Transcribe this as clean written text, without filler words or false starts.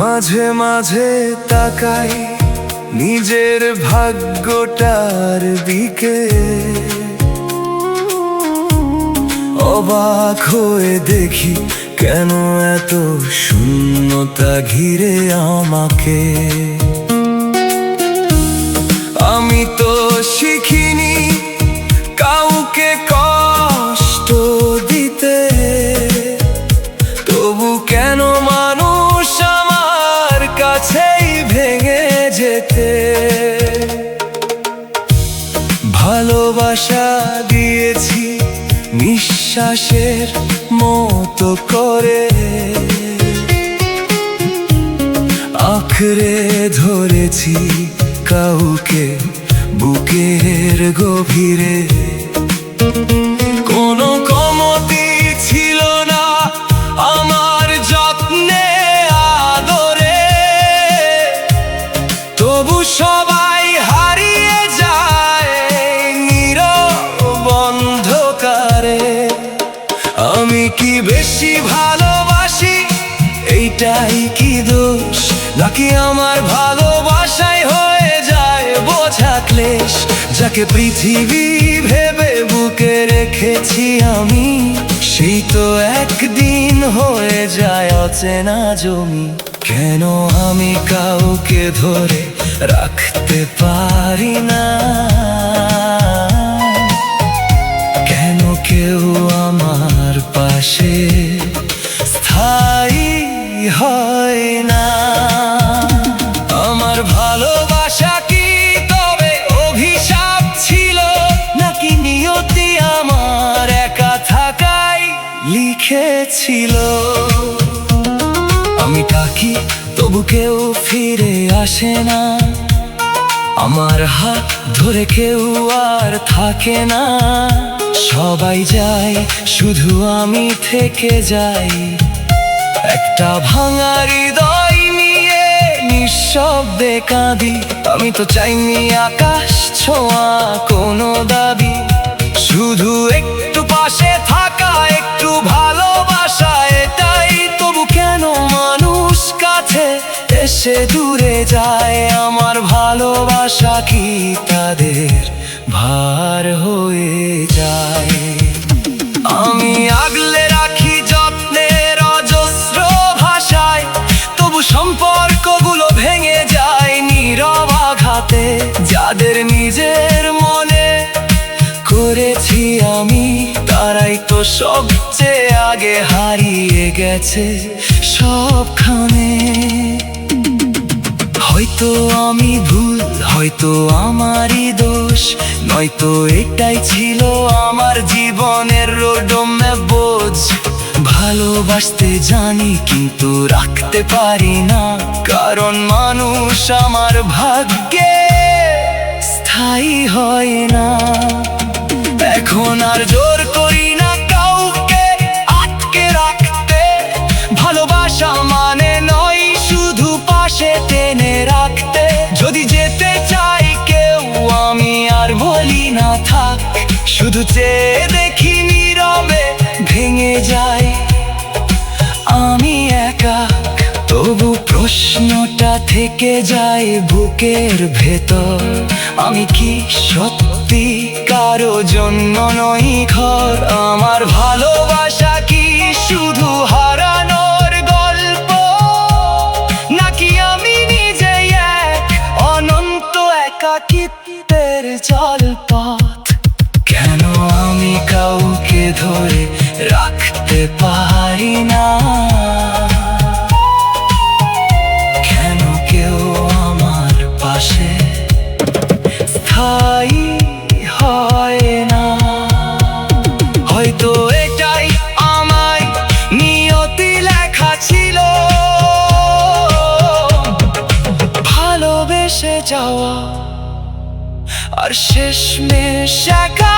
মাঝে মাঝে তাকাই নিজের ভাগ্যটার দিকে, অবাক হয়ে দেখি কেন এত শূন্যতা ঘিরে আমাকে। আমি তো শিখিনি কাউকে কষ্ট দিতে, তবু কেন মানুষ আমার কাছেই ভেঙে যেতে। ভালোবাসা দিয়েছি নিঃশ্বাসের মতো করে, আঁকড়ে ধরেছি কাউকে বুকের গভীরে। কোনো কমতি ছিল না আমার যত্নে আদরে, তবু সবাই হারিয়ে যায় নীরব অন্ধকারে। আমি কি বেশি ভালোবাসি এইটাই কি দোষ, নাকি আমার ভালোবাসায় হয়ে যায় বোঝা ক্লেশ? যাকে পৃথিবী ভেবে বুকে রেখেছি আমি, সেই তো একদিন হয়ে যায় অচেনা জমি। কেন আমি কাউকে ধরে রাখতে পারি না? কেন কেউ আমার পাশে স্থায়ী হয় না? আমার ভালোবাসা কি তবে অভিশাপ ছিল, নাকি নিয়তি আমার একা থাকাই লিখেছিল? আমি ডাকি তবু কেউ ফিরে আসে না, আমার হাত ধরে কেউ আর থাকে না। সবাই যায় শুধু আমি থেকে যাই, একটা ভাঙা হৃদয় নিয়ে নিঃশব্দে কাঁদি। আমি তো চাইনি আকাশ ছোঁয়া কোনো দাবি, শুধু একটু পাশে থাকা, একটু ভালোবাসা, এটাই। তবু কেন মানুষ কাছে এসে দূরে যায়? আমার ভালোবাসা কি তাদের ভার হয়ে যায়? আমি আগলে রাখি যত্নের অজস্র ভাষায়, তবু সম্পর্কগুলো ভেঙে যায় নীরব আঘাতে। যাদের নিজের মনে করেছি আমি, তারাই তো সবচেয়ে আগে হারিয়ে গেছে সবখানে। হয়তো আমি ভুল, হয়তো আমারই দোষ, নয়তো এটাই ছিল আমার জীবনের রোডম্যে বোঝ। ভালোবাসতে জানি কিন্তু রাখতে পারি না, কারণ মানুষ আমার ভাগ্যে স্থায়ী হয় না। এখন আর জোর করি না কাউকে আটকে রাখতে, ভালোবাসা মানে নয় শুধু পাশে টেনে রাখতে। যদি যেতে চাই কেউ আমি আর বলি না থাক, শুধু চেয়ে দেখি নীরবে ভেঙে যায় আমি একা। তবু প্রশ্নটা থেকে যায় বুকের ভেতর, আমি কি সত্যি কারো জন্য নই ঘর? আমার ভালোবাসা কি শুধু হারানোর গল্প, নাকি আমি নিজেই এক অনন্ত একাকিত্বের জলপথ? কেন আমি কাউকে ধরে রাখতে পারি না? কেন কেউ আমার পাশে স্থায়ী হয় না? হয়তো এটাই আমায় নিয়তি লেখা ছিল, ভালোবেসে যাওয়া আর শেষমেশ একা